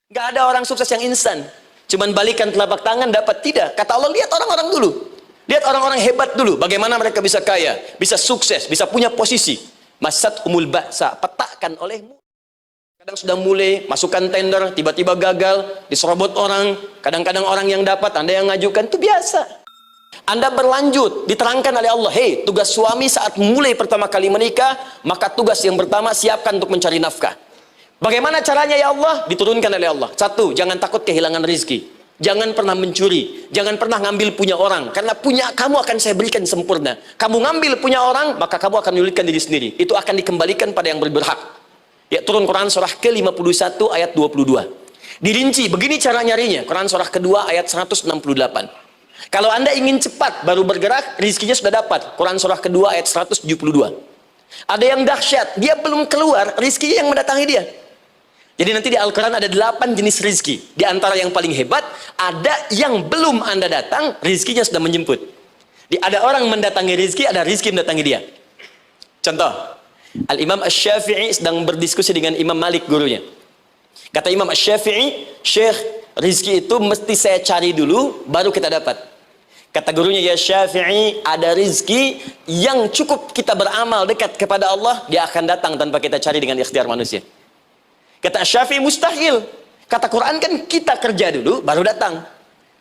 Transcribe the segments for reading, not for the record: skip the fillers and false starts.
Nggak ada orang sukses yang instan. Cuman balikan telapak tangan dapat, tidak. Kata Allah, lihat orang-orang dulu. Lihat orang-orang hebat dulu. Bagaimana mereka bisa kaya, bisa sukses, bisa punya posisi. Masat umul ba'sa, petakan olehmu. Kadang sudah mulai, masukkan tender, tiba-tiba gagal, diserobot orang. Kadang-kadang orang yang dapat, Anda yang ngajukan, itu biasa. Anda berlanjut, diterangkan oleh Allah, hei, tugas suami saat mulai pertama kali menikah, maka tugas yang pertama, siapkan untuk mencari nafkah. Bagaimana caranya ya Allah? Diturunkan oleh Allah. Satu, jangan takut kehilangan rezeki. Jangan pernah mencuri. Jangan pernah ngambil punya orang. Karena punya kamu akan saya berikan sempurna. Kamu ngambil punya orang, maka kamu akan menyulitkan diri sendiri. Itu akan dikembalikan pada yang berhak. Ya, turun Quran surah ke-51 ayat 22. Dirinci, begini cara nyarinya. Quran surah kedua ayat 168. Kalau Anda ingin cepat baru bergerak, rizkinya sudah dapat. Quran surah kedua ayat 172. Ada yang dahsyat, dia belum keluar, rizkinya yang mendatangi dia. Jadi nanti di Al-Quran ada 8 jenis rizki. Di antara yang paling hebat, ada yang belum Anda datang, rizkinya sudah menjemput. Ada orang mendatangi rizki, ada rizki mendatangi dia. Contoh, Al-Imam Asy-Syafi'i sedang berdiskusi dengan Imam Malik, gurunya. Kata Imam Asy-Syafi'i, Syekh, rizki itu mesti saya cari dulu, baru kita dapat. Kata gurunya, ya Syafi'i, ada rizki yang cukup kita beramal dekat kepada Allah, dia akan datang tanpa kita cari dengan ikhtiar manusia. Kata Syafi'i, mustahil. Kata Quran kan kita kerja dulu, baru datang.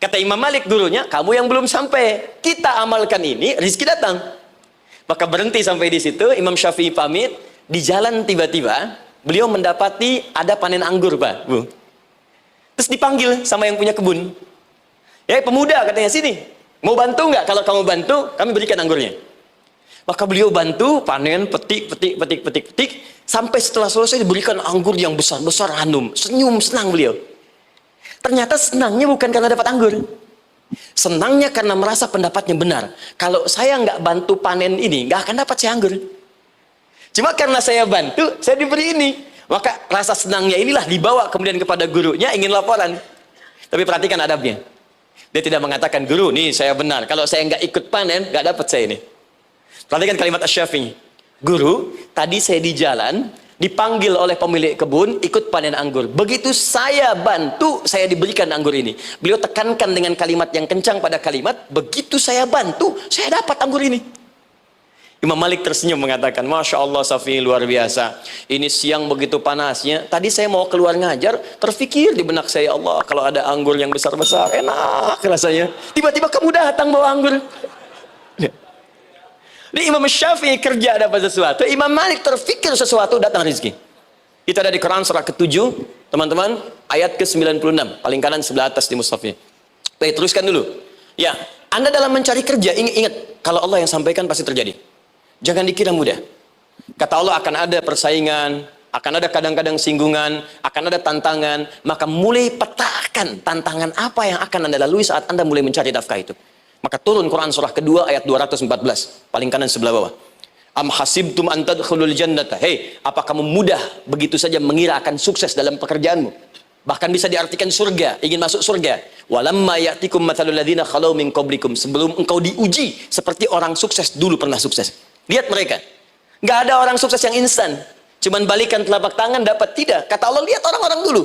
Kata Imam Malik, gurunya, kamu yang belum sampai. Kita amalkan ini, rizki datang. Maka berhenti sampai di situ, Imam Syafi'i pamit, di jalan tiba-tiba, beliau mendapati ada panen anggur, Pak, Bu. Terus dipanggil sama yang punya kebun. Ya, pemuda, katanya, sini. Mau bantu nggak? Kalau kamu bantu, kami berikan anggurnya. Maka beliau bantu, panen, petik. Sampai setelah selesai diberikan anggur yang besar-besar, hanum. Senyum, senang beliau. Ternyata senangnya bukan karena dapat anggur. Senangnya karena merasa pendapatnya benar. Kalau saya nggak bantu panen ini, nggak akan dapat saya anggur. Cuma karena saya bantu, saya diberi ini. Maka rasa senangnya inilah dibawa kemudian kepada gurunya, ingin laporan. Tapi perhatikan adabnya. Dia tidak mengatakan, guru, nih saya benar. Kalau saya nggak ikut panen, nggak dapat saya ini. Perhatikan kalimat Asy-Syafi'i. Guru, tadi saya di jalan, dipanggil oleh pemilik kebun, ikut panen anggur. Begitu saya bantu, saya diberikan anggur ini. Beliau tekankan dengan kalimat yang kencang pada kalimat, begitu saya bantu, saya dapat anggur ini. Imam Malik tersenyum mengatakan, Masya Allah Syafi'i, luar biasa. Ini siang begitu panasnya, tadi saya mau keluar ngajar, terfikir di benak saya, Allah, kalau ada anggur yang besar-besar, enak rasanya. Tiba-tiba kamu datang bawa anggur. Ini Imam Syafi'i kerja dapat sesuatu, Imam Malik terfikir sesuatu, datang rezeki. Kita ada di Quran surah ke-7, teman-teman, ayat ke-96, paling kanan sebelah atas di mushafnya. Baik, teruskan dulu. Ya, Anda dalam mencari kerja, ingat, kalau Allah yang sampaikan pasti terjadi. Jangan dikira mudah. Kata Allah, akan ada persaingan, akan ada kadang-kadang singgungan, akan ada tantangan, maka mulai petakan tantangan apa yang akan Anda lalui saat Anda mulai mencari nafkah itu. Maka turun Quran surah kedua ayat 214, paling kanan sebelah bawah. Am hasibtum an tadkhulul jannata. Hei, apa kamu mudah begitu saja mengira akan sukses dalam pekerjaanmu? Bahkan bisa diartikan surga, ingin masuk surga. Walamma ya'tikum mathalul ladzina khalau min qablikum. Sebelum engkau diuji seperti orang sukses dulu pernah sukses. Lihat mereka. Nggak ada orang sukses yang instan. Cuman balikan telapak tangan dapat, tidak. Kata Allah, lihat orang-orang dulu.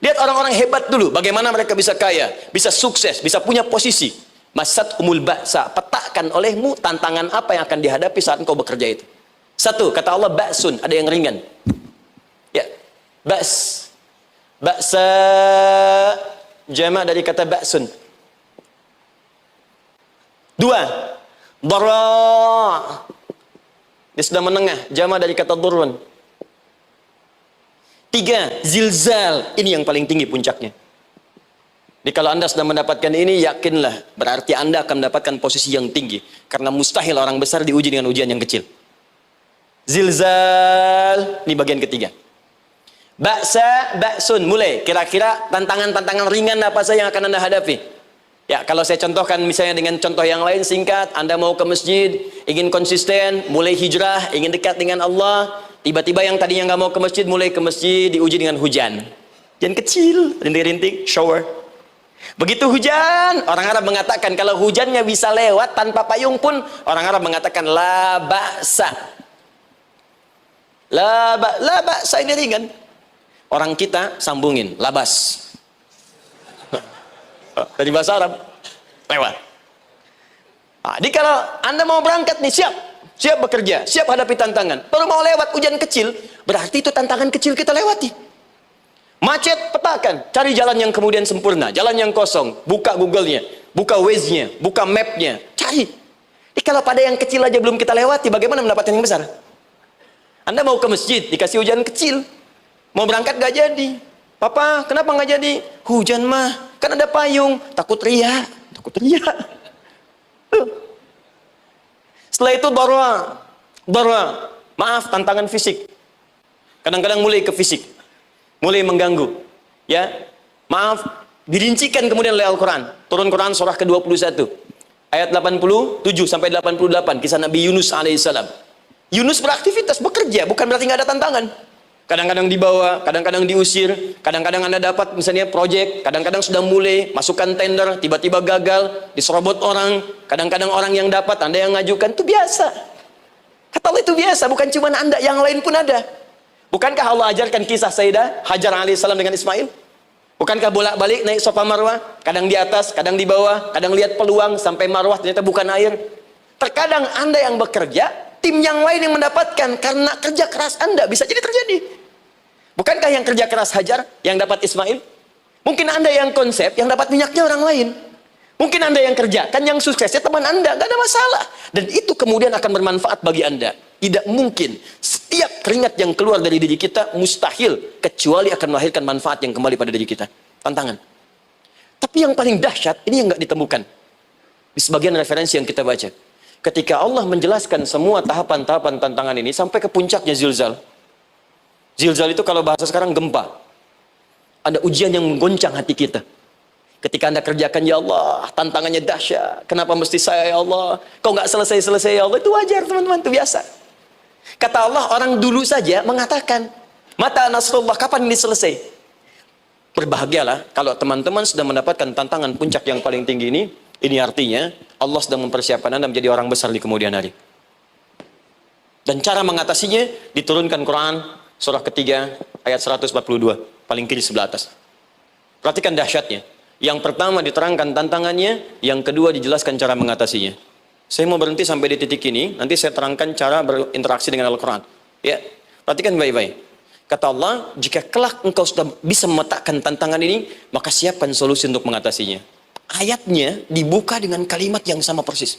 Lihat orang-orang hebat dulu. Bagaimana mereka bisa kaya, bisa sukses, bisa punya posisi. Masat umul ba'sa, petakan olehmu tantangan apa yang akan dihadapi saat engkau bekerja itu. Satu, kata Allah, ba'sun, ada yang ringan. Ya, ba's. Ba'sa, jama' dari kata ba'sun. Dua, dara'. Dia sudah menengah, jama' dari kata durun. Tiga, zilzal. Ini yang paling tinggi puncaknya. Jadi kalau Anda sudah mendapatkan ini, yakinlah, berarti Anda akan mendapatkan posisi yang tinggi. Karena mustahil orang besar diuji dengan ujian yang kecil. Zilzal, ini bagian ketiga. Ba'sa, ba'sun, mulai. Kira-kira tantangan-tantangan ringan apa saja yang akan Anda hadapi? Ya, kalau saya contohkan misalnya dengan contoh yang lain singkat, Anda mau ke masjid, ingin konsisten, mulai hijrah, ingin dekat dengan Allah, tiba-tiba yang tadinya nggak mau ke masjid, mulai ke masjid, diuji dengan hujan. Hujan kecil, rintik-rintik, shower. Begitu hujan, orang Arab mengatakan kalau hujannya bisa lewat tanpa payung pun, orang Arab mengatakan la ba'sa. La ba'sa ini ringan. Orang kita sambungin, labas. Dari bahasa Arab, lewat. Nah, jadi kalau Anda mau berangkat nih, siap bekerja, siap hadapi tantangan. Baru mau lewat hujan kecil, berarti itu tantangan kecil kita lewati. Macet, petakan, cari jalan yang kemudian sempurna, jalan yang kosong, buka Google-nya, buka Waze-nya, buka map-nya, cari. Jadi kalau pada yang kecil aja belum kita lewati, bagaimana mendapatkan yang besar? Anda mau ke masjid, dikasih hujan kecil, mau berangkat gak jadi. Papa, kenapa gak jadi? Hujan mah, kan ada payung, takut riak. Setelah itu maaf, tantangan fisik. Kadang-kadang mulai ke fisik, mulai mengganggu. Ya, maaf, dirincikan kemudian oleh Al-Quran. Turun Quran surah ke-21, ayat 87 sampai 88, kisah Nabi Yunus alaihissalam. Yunus beraktivitas, bekerja, bukan berarti nggak ada tantangan. Kadang-kadang dibawa, kadang-kadang diusir, kadang-kadang Anda dapat misalnya proyek, kadang-kadang sudah mulai masukkan tender, tiba-tiba gagal, diserobot orang, kadang-kadang orang yang dapat, Anda yang ngajukan, itu biasa. Kata Allah itu biasa, bukan cuma Anda, yang lain pun ada. Bukankah Allah ajarkan kisah Sayyidah Hajar alaihissalam dengan Ismail? Bukankah bolak-balik naik Safa Marwah, kadang di atas, kadang di bawah, kadang lihat peluang sampai Marwah ternyata bukan air. Terkadang Anda yang bekerja, tim yang lain yang mendapatkan karena kerja keras Anda, bisa jadi terjadi. Bukankah yang kerja keras Hajar yang dapat Ismail? Mungkin Anda yang konsep, yang dapat minyaknya orang lain. Mungkin Anda yang kerja, kan yang suksesnya teman Anda, gak ada masalah. Dan itu kemudian akan bermanfaat bagi Anda. Tidak mungkin setiap keringat yang keluar dari diri kita mustahil, kecuali akan melahirkan manfaat yang kembali pada diri kita. Tantangan. Tapi yang paling dahsyat, ini yang gak ditemukan di sebagian referensi yang kita baca. Ketika Allah menjelaskan semua tahapan-tahapan tantangan ini sampai ke puncaknya zilzal. Zilzal itu kalau bahasa sekarang gempa. Ada ujian yang menggoncang hati kita. Ketika Anda kerjakan, ya Allah, tantangannya dahsyat. Kenapa mesti saya, ya Allah? Kau nggak selesai-selesai, ya Allah. Itu wajar, teman-teman, itu biasa. Kata Allah, orang dulu saja mengatakan, mata Nasrullah, kapan ini selesai? Berbahagialah kalau teman-teman sudah mendapatkan tantangan puncak yang paling tinggi ini. Ini artinya Allah sedang mempersiapkan Anda menjadi orang besar di kemudian hari. Dan cara mengatasinya diturunkan Quran surah ketiga ayat 142, paling kiri sebelah atas. Perhatikan dahsyatnya. Yang pertama diterangkan tantangannya, yang kedua dijelaskan cara mengatasinya. Saya mau berhenti sampai di titik ini, nanti saya terangkan cara berinteraksi dengan Al-Quran. Ya, perhatikan baik-baik. Kata Allah, jika kelak engkau sudah bisa memetakan tantangan ini, maka siapkan solusi untuk mengatasinya. Ayatnya dibuka dengan kalimat yang sama persis.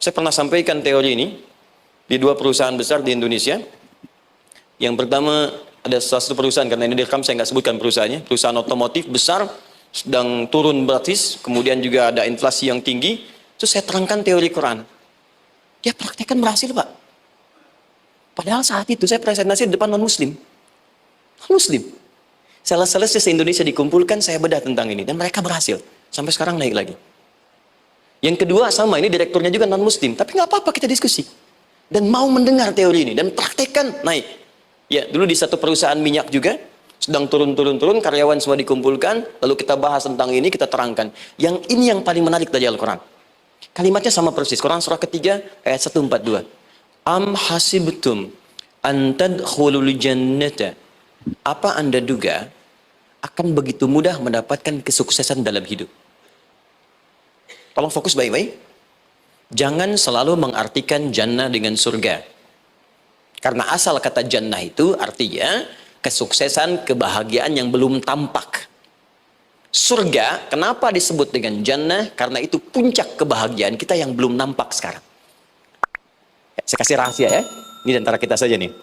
Saya pernah sampaikan teori ini di dua perusahaan besar di Indonesia. Yang pertama, ada salah satu perusahaan, karena ini direkam saya nggak sebutkan perusahaannya, perusahaan otomotif besar, sedang turun gratis, kemudian juga ada inflasi yang tinggi. Terus saya terangkan teori Quran. Dia praktekkan berhasil, Pak. Padahal saat itu saya presentasi di depan non-muslim. Non-muslim. Sales-sales se-Indonesia dikumpulkan, saya bedah tentang ini. Dan mereka berhasil. Sampai sekarang naik lagi. Yang kedua sama, ini direkturnya juga non-muslim. Tapi nggak apa-apa, kita diskusi. Dan mau mendengar teori ini. Dan praktekkan, naik. Ya, dulu di satu perusahaan minyak juga. Sedang turun, karyawan semua dikumpulkan. Lalu kita bahas tentang ini, kita terangkan. Yang ini yang paling menarik dari Al-Quran. Kalimatnya sama persis. Quran surah ketiga, ayat 142. Am hasibtum an tadkhulul jannata. Apa Anda duga akan begitu mudah mendapatkan kesuksesan dalam hidup? Tolong fokus baik-baik. Jangan selalu mengartikan jannah dengan surga. Karena asal kata jannah itu artinya kesuksesan, kebahagiaan yang belum tampak. Surga, kenapa disebut dengan jannah? Karena itu puncak kebahagiaan kita yang belum nampak sekarang. Saya kasih rahasia ya. Ini antara kita saja nih.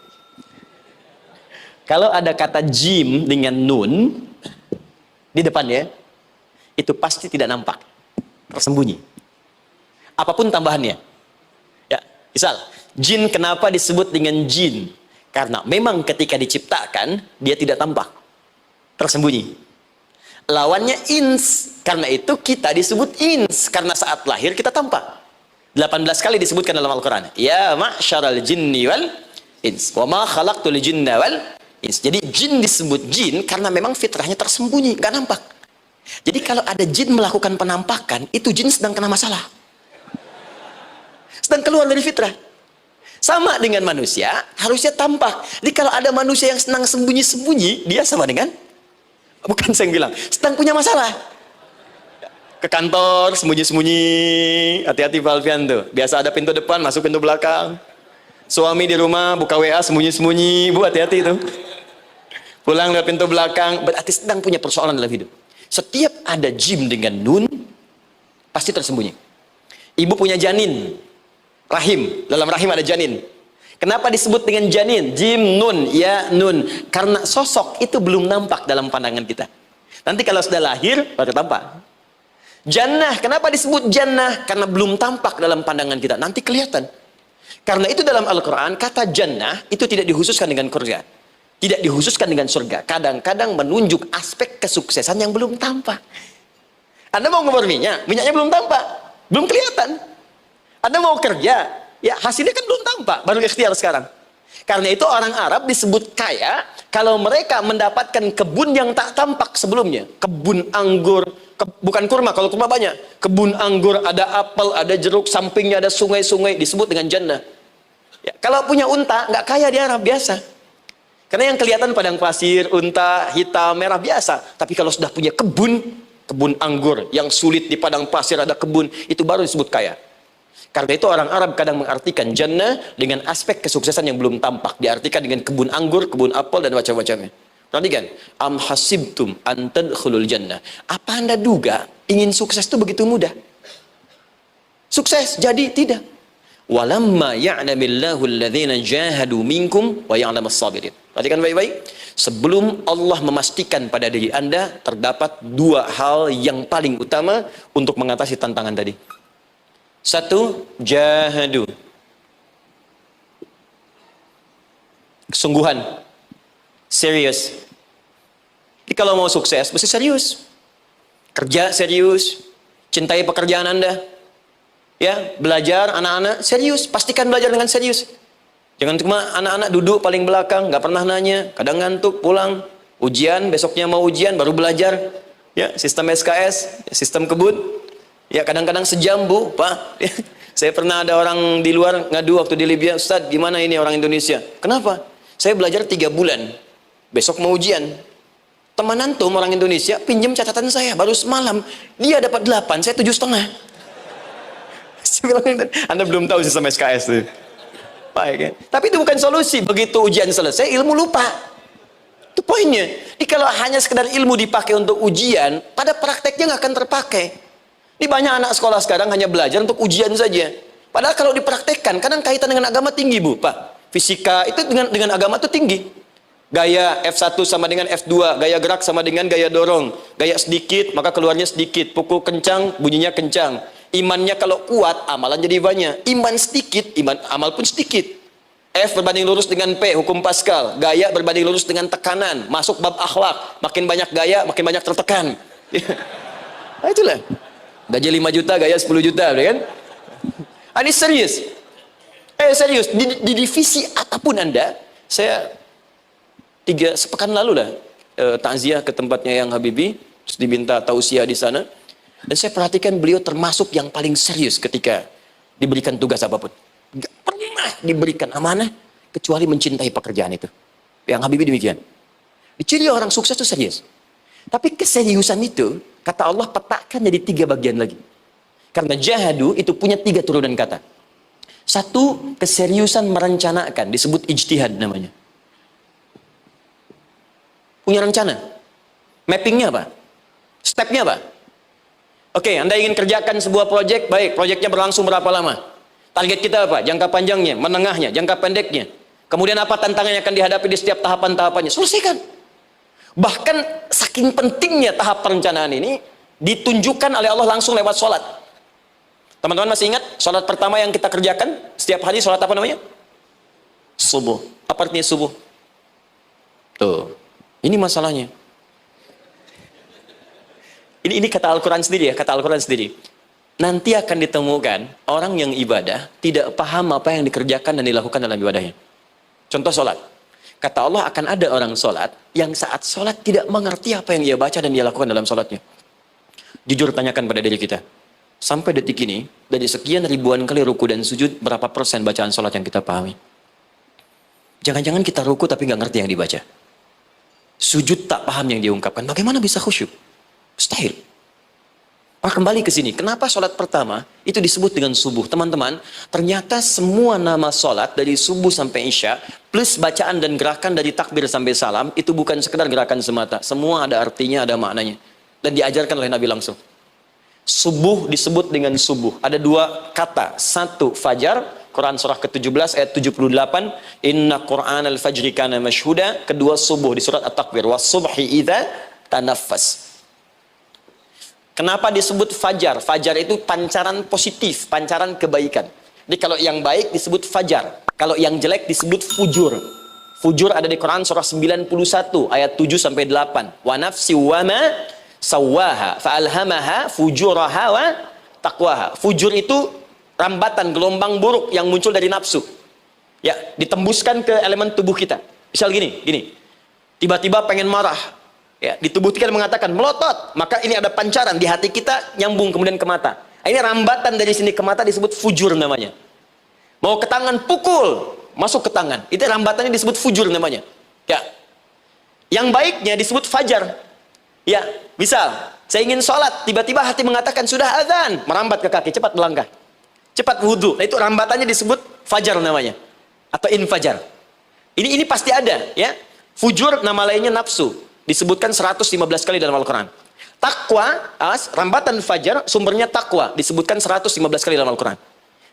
Kalau ada kata jim dengan nun di depannya, itu pasti tidak nampak, tersembunyi. Apapun tambahannya. Ya, misal, jin kenapa disebut dengan jin? Karena memang ketika diciptakan, dia tidak tampak, tersembunyi. Lawannya ins, karena itu kita disebut ins, karena saat lahir kita tampak. 18 kali disebutkan dalam Al-Quran. Ya ma'syaral jinni wal ins, wa ma khalaqtul jinna wal ins. Jadi jin disebut jin karena memang fitrahnya tersembunyi, nggak nampak. Jadi kalau ada jin melakukan penampakan, itu jin sedang kena masalah, sedang keluar dari fitrah. Sama dengan manusia, harusnya tampak. Jadi kalau ada manusia yang senang sembunyi-sembunyi, dia sama dengan, bukan saya yang bilang, sedang punya masalah. Ke kantor, sembunyi-sembunyi, hati-hati Pak Alfian tuh. Biasa ada pintu depan, masuk pintu belakang. Suami di rumah, buka WA, sembunyi-sembunyi, Bu hati-hati tuh. Pulang lewat pintu belakang, berarti sedang punya persoalan dalam hidup. Setiap ada jim dengan nun, pasti tersembunyi. Ibu punya janin, rahim, dalam rahim ada janin. Kenapa disebut dengan janin? Jim, nun, ya, nun. Karena sosok itu belum nampak dalam pandangan kita. Nanti kalau sudah lahir, baru tampak. Jannah, kenapa disebut jannah? Karena belum tampak dalam pandangan kita. Nanti kelihatan. Karena itu dalam Al-Quran, kata jannah itu tidak dikhususkan dengan surga. Tidak dikhususkan dengan surga. Kadang-kadang menunjuk aspek kesuksesan yang belum tampak. Anda mau ngebor minyak, minyaknya belum tampak. Belum kelihatan. Anda mau kerja, ya hasilnya kan belum tampak, baru ikhtiar sekarang. Karena itu orang Arab disebut kaya kalau mereka mendapatkan kebun yang tak tampak sebelumnya. Kebun anggur, bukan kurma, kalau kurma banyak. Kebun anggur, ada apel, ada jeruk, sampingnya ada sungai-sungai, disebut dengan jannah. Ya, kalau punya unta, nggak kaya di Arab, biasa. Karena yang kelihatan padang pasir, unta, hitam, merah, biasa. Tapi kalau sudah punya kebun anggur yang sulit di padang pasir ada kebun, itu baru disebut kaya. Karena itu orang Arab kadang mengartikan jannah dengan aspek kesuksesan yang belum tampak, diartikan dengan kebun anggur, kebun apel dan macam-macamnya. Perhatikan, am hasibtum an tadkhulul jannah. Apa Anda duga ingin sukses itu begitu mudah? Sukses jadi tidak. Walamma ya'lamillahu alladhina jahadu minkum wa ya'lamas sabirin. Perhatikan baik-baik. Sebelum Allah memastikan pada diri Anda, terdapat dua hal yang paling utama untuk mengatasi tantangan tadi. Satu, jahadu. Kesungguhan. Serius. Jadi kalau mau sukses, mesti serius. Kerja serius. Cintai pekerjaan Anda. Ya, belajar anak-anak serius, pastikan belajar dengan serius. Jangan cuma anak-anak duduk paling belakang, nggak pernah nanya, kadang ngantuk, pulang, ujian, besoknya mau ujian, baru belajar. Ya, sistem SKS, sistem kebut. Ya, kadang-kadang sejam, Bu, Pak. Saya pernah ada orang di luar ngadu waktu di Libya, Ustadz, gimana ini orang Indonesia? Kenapa? Saya belajar 3 bulan, besok mau ujian. Teman antum orang Indonesia pinjam catatan saya, baru semalam, dia dapat 8, saya 7,5. Anda belum tahu sistem SKS itu. Baik, ya? Tapi itu bukan solusi. Begitu ujian selesai, ilmu lupa. Itu poinnya. Jadi kalau hanya sekedar ilmu dipakai untuk ujian, pada prakteknya nggak akan terpakai. Ini banyak anak sekolah sekarang hanya belajar untuk ujian saja. Padahal kalau dipraktekkan, kadang kaitan dengan agama tinggi, Bu, Pak. Fisika itu dengan agama itu tinggi. Gaya F1 sama dengan F2, gaya gerak sama dengan gaya dorong. Gaya sedikit, maka keluarnya sedikit. Pukul kencang, bunyinya kencang. Imannya kalau kuat, amalan jadi banyak. Iman sedikit, amal pun sedikit. F berbanding lurus dengan P, hukum Pascal. Gaya berbanding lurus dengan tekanan. Masuk bab akhlak. Makin banyak gaya, makin banyak tertekan. Nah, itulah. Gaji 5 juta, gaya 10 juta, kan? Ini serius. Serius. Di divisi apapun Anda, saya 3 sepekan lalu lah, takziah ke tempatnya yang Habibie, terus diminta tausiah di sana. Dan saya perhatikan beliau termasuk yang paling serius ketika diberikan tugas apapun. Gak pernah diberikan amanah kecuali mencintai pekerjaan itu. Yang Habibie demikian. Ciri orang sukses itu serius. Tapi keseriusan itu, kata Allah petakan jadi 3 bagian lagi. Karena jahadu itu punya 3 turunan kata. Satu, keseriusan merencanakan, disebut ijtihad namanya. Punya rencana. Mappingnya apa? Stepnya apa? Oke, Anda ingin kerjakan sebuah proyek, baik, proyeknya berlangsung berapa lama? Target kita apa? Jangka panjangnya, menengahnya, jangka pendeknya. Kemudian apa tantangan yang akan dihadapi di setiap tahapan-tahapannya? Selesaikan. Bahkan saking pentingnya tahap perencanaan ini, ditunjukkan oleh Allah langsung lewat sholat. Teman-teman masih ingat sholat pertama yang kita kerjakan? Setiap hari sholat apa namanya? Subuh. Apa artinya subuh? Tuh, ini masalahnya. Ini kata Al-Quran sendiri ya, kata Al-Quran sendiri. Nanti akan ditemukan orang yang ibadah tidak paham apa yang dikerjakan dan dilakukan dalam ibadahnya. Contoh sholat. Kata Allah akan ada orang sholat yang saat sholat tidak mengerti apa yang ia baca dan dia lakukan dalam sholatnya. Jujur tanyakan pada diri kita. Sampai detik ini, dari sekian ribuan kali ruku dan sujud, berapa persen bacaan sholat yang kita pahami? Jangan-jangan kita ruku tapi nggak ngerti yang dibaca. Sujud tak paham yang diungkapkan. Bagaimana bisa khusyuk? Mustahil. Kembali ke sini. Kenapa sholat pertama itu disebut dengan subuh? Teman-teman, ternyata semua nama sholat dari subuh sampai isya, plus bacaan dan gerakan dari takbir sampai salam, itu bukan sekedar gerakan semata. Semua ada artinya, ada maknanya. Dan diajarkan oleh Nabi langsung. Subuh disebut dengan subuh. Ada dua kata. Satu, fajar. Quran surah ke-17 ayat 78. Inna Qur'an al-fajri kana mashhuda. Kedua, subuh di surat At-Takbir. Was-subhi idza tanaffas. Kenapa disebut fajar? Fajar itu pancaran positif, pancaran kebaikan. Jadi kalau yang baik disebut fajar. Kalau yang jelek disebut fujur. Fujur ada di Quran surah 91 ayat 7 sampai 8. Wa nafsi wa ma sawaha fa'alhamaha fujuraha wa taqwaha. Fujur itu rambatan, gelombang buruk yang muncul dari nafsu. Ya, ditembuskan ke elemen tubuh kita. Misal gini. Tiba-tiba pengen marah. Ya, di tubuh kita mengatakan melotot, maka ini ada pancaran di hati kita nyambung kemudian ke mata. Ini rambatan dari sini ke mata disebut fujur namanya. Mau ke tangan pukul, masuk ke tangan. Itu rambatannya disebut fujur namanya. Ya. Yang baiknya disebut fajar. Ya, misal saya ingin sholat, tiba-tiba hati mengatakan sudah azan, merambat ke kaki, cepat melangkah, cepat wudhu. Nah, itu rambatannya disebut fajar namanya, atau infajar. Ini pasti ada, ya. Fujur nama lainnya nafsu. Disebutkan 115 kali dalam Al-Quran. Takwa, rambatan fajar, sumbernya takwa. Disebutkan 115 kali dalam Al-Quran.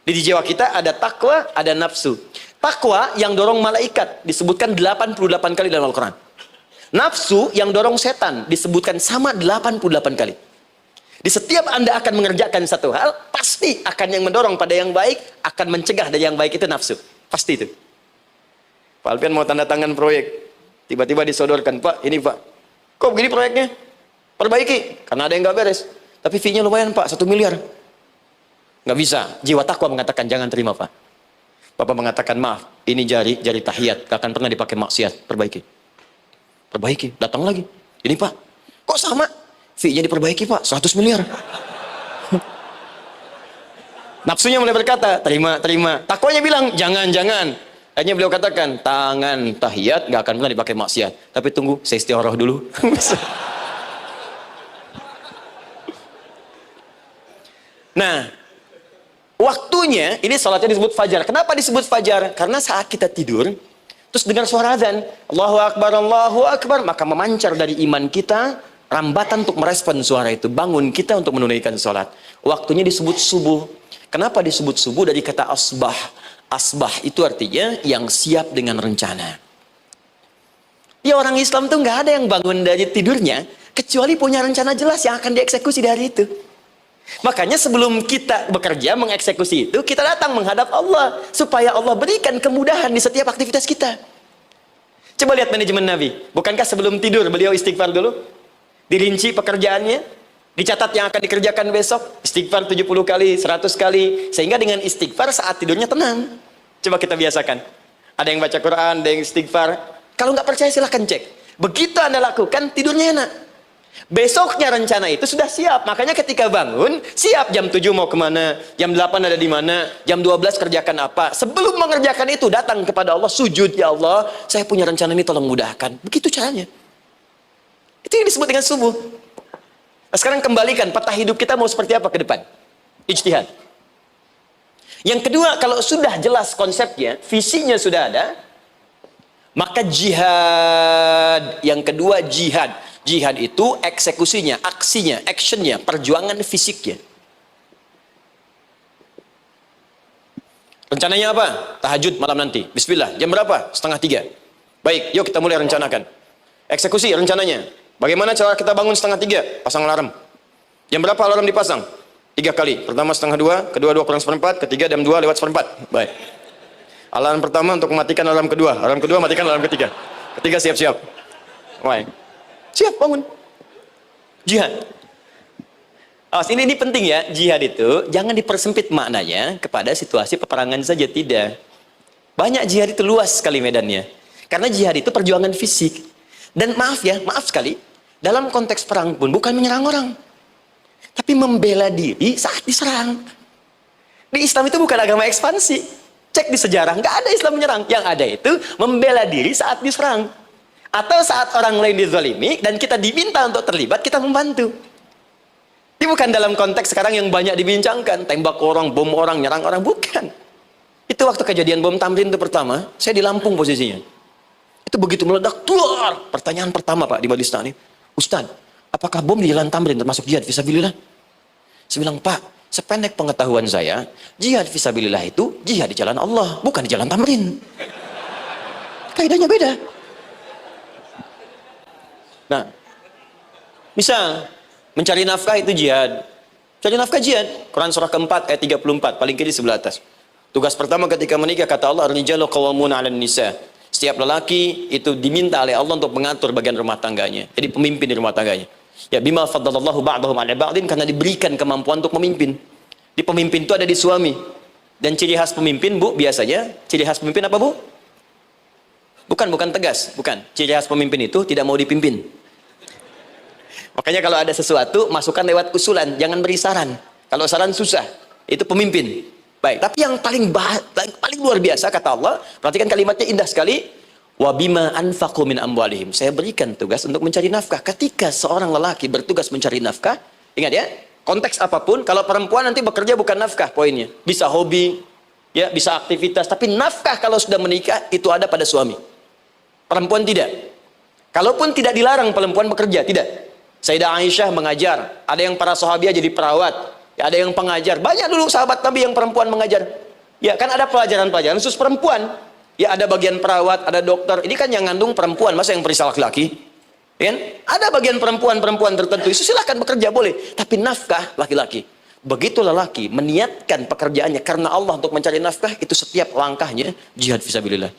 Di jiwa kita ada takwa, ada nafsu. Takwa yang dorong malaikat, disebutkan 88 kali dalam Al-Quran. Nafsu yang dorong setan, disebutkan sama 88 kali. Di setiap Anda akan mengerjakan satu hal, pasti akan yang mendorong pada yang baik, akan mencegah dari yang baik itu nafsu. Pasti itu. Pak Alfian mau tanda tangan proyek. Tiba-tiba disodorkan, Pak, ini Pak, kok begini proyeknya? Perbaiki, karena ada yang nggak beres. Tapi fee-nya lumayan Pak, 1 miliar. Nggak bisa, jiwa takwa mengatakan jangan terima Pak. Bapak mengatakan maaf, ini jari tahiyat, gak akan pernah dipakai maksiat, perbaiki, datang lagi. Ini Pak, kok sama? Fee-nya diperbaiki Pak, 100 miliar. Nafsunya mulai berkata, terima. Takwanya bilang, jangan. Hanya beliau katakan, tangan tahiyat nggak akan pernah dipakai maksiat. Tapi tunggu, saya istighfar dulu. Nah, waktunya, ini salatnya disebut fajar. Kenapa disebut fajar? Karena saat kita tidur, terus dengar suara azan, Allahu Akbar, maka memancar dari iman kita, rambatan untuk merespon suara itu. Bangun kita untuk menunaikan salat. Waktunya disebut subuh. Kenapa disebut subuh? Dari kata asbah. Asbah itu artinya yang siap dengan rencana. Ya, orang Islam tuh nggak ada yang bangun dari tidurnya kecuali punya rencana jelas yang akan dieksekusi dari itu. Makanya sebelum kita bekerja mengeksekusi itu, kita datang menghadap Allah supaya Allah berikan kemudahan di setiap aktivitas kita. Coba lihat manajemen Nabi. Bukankah sebelum tidur beliau istighfar dulu? Dirinci pekerjaannya, dicatat yang akan dikerjakan besok, istighfar 70 kali, 100 kali, sehingga dengan istighfar saat tidurnya tenang. Coba kita biasakan. Ada yang baca Quran, ada yang istighfar. Kalau nggak percaya silahkan cek. Begitu Anda lakukan, tidurnya enak. Besoknya rencana itu sudah siap. Makanya ketika bangun, siap jam 7 mau kemana, jam 8 ada di mana, jam 12 kerjakan apa. Sebelum mengerjakan itu, datang kepada Allah, sujud, ya Allah, saya punya rencana ini, tolong mudahkan. Begitu caranya. Itu yang disebut dengan subuh. Nah, sekarang kembalikan peta hidup kita mau seperti apa ke depan. Ijtihad. Yang kedua, kalau sudah jelas konsepnya, visinya sudah ada, maka jihad. Yang kedua, jihad. Jihad itu eksekusinya, aksinya, actionnya, perjuangan fisiknya. Rencananya apa? Tahajud malam nanti. Bismillah. Jam berapa? 2:30. Baik, yuk kita mulai rencanakan. Eksekusi rencananya. Bagaimana cara kita bangun 2:30? Pasang alarm. Jam berapa alarm dipasang? 3 kali. Pertama 1:30, kedua 2 kurang 1/4, ketiga jam 2 lewat 1/4. Baik. Alarm pertama untuk mematikan alarm kedua. Alarm kedua matikan alarm ketiga. Ketiga siap-siap. Baik. Siap bangun. Jihad. Awas, ini penting ya. Jihad itu jangan dipersempit maknanya kepada situasi peperangan saja, tidak. Banyak jihad itu luas sekali medannya. Karena jihad itu perjuangan fisik. Dan maaf sekali, dalam konteks perang pun bukan menyerang orang. Tapi membela diri saat diserang. Di Islam itu bukan agama ekspansi. Cek di sejarah, nggak ada Islam menyerang. Yang ada itu membela diri saat diserang. Atau saat orang lain dizalimi dan kita diminta untuk terlibat, kita membantu. Ini bukan dalam konteks sekarang yang banyak dibincangkan, tembak orang, bom orang, nyerang orang, bukan. Itu waktu kejadian bom Tamrin itu pertama, saya di Lampung posisinya. Itu begitu meledak, tuar. Pertanyaan pertama Pak di Majelis Taklim, Ustaz, apakah bom di Jalan Tamrin termasuk jihad fisabilillah? Saya bilang, Pak, sependek pengetahuan saya, jihad fisabilillah itu jihad di jalan Allah, bukan di Jalan Tamrin. Kaidahnya beda. Nah, misal mencari nafkah itu jihad. Cari nafkah jihad. Quran surah keempat ayat 34, paling kiri sebelah atas. Tugas pertama ketika menikah, kata Allah, ar-rijalu qawwamuna 'alan nisa. Setiap lelaki itu diminta oleh Allah untuk mengatur bagian rumah tangganya. Jadi pemimpin di rumah tangganya. Ya, bima faddalallahu ba'dahum 'ala ba'din, karena diberikan kemampuan untuk memimpin. Di pemimpin itu ada di suami. Dan ciri khas pemimpin, Bu, biasanya ciri khas pemimpin apa, Bu? Bukan tegas, bukan. Ciri khas pemimpin itu tidak mau dipimpin. Makanya kalau ada sesuatu, masukkan lewat usulan, jangan beri saran. Kalau saran susah, itu pemimpin. Baik, tapi yang paling luar biasa kata Allah, perhatikan kalimatnya indah sekali. Wa bima anfaqu min amwalihim. Saya berikan tugas untuk mencari nafkah. Ketika seorang lelaki bertugas mencari nafkah, ingat ya, konteks apapun, kalau perempuan nanti bekerja bukan nafkah poinnya. Bisa hobi, ya, bisa aktivitas, tapi nafkah kalau sudah menikah itu ada pada suami. Perempuan tidak. Kalaupun tidak dilarang perempuan bekerja, tidak. Sayyidah Aisyah mengajar, ada yang para sahabiah jadi perawat, ya, ada yang pengajar. Banyak dulu sahabat Nabi yang perempuan mengajar. Ya, kan ada pelajaran-pelajaran khusus perempuan. Ya, ada bagian perawat, ada dokter. Ini kan yang ngandung perempuan, masa yang perisal laki-laki? Ya, ada bagian perempuan tertentu. Itu silahkan bekerja boleh, tapi nafkah laki-laki. Begitu lelaki meniatkan pekerjaannya karena Allah untuk mencari nafkah, itu setiap langkahnya jihad fisabilillah.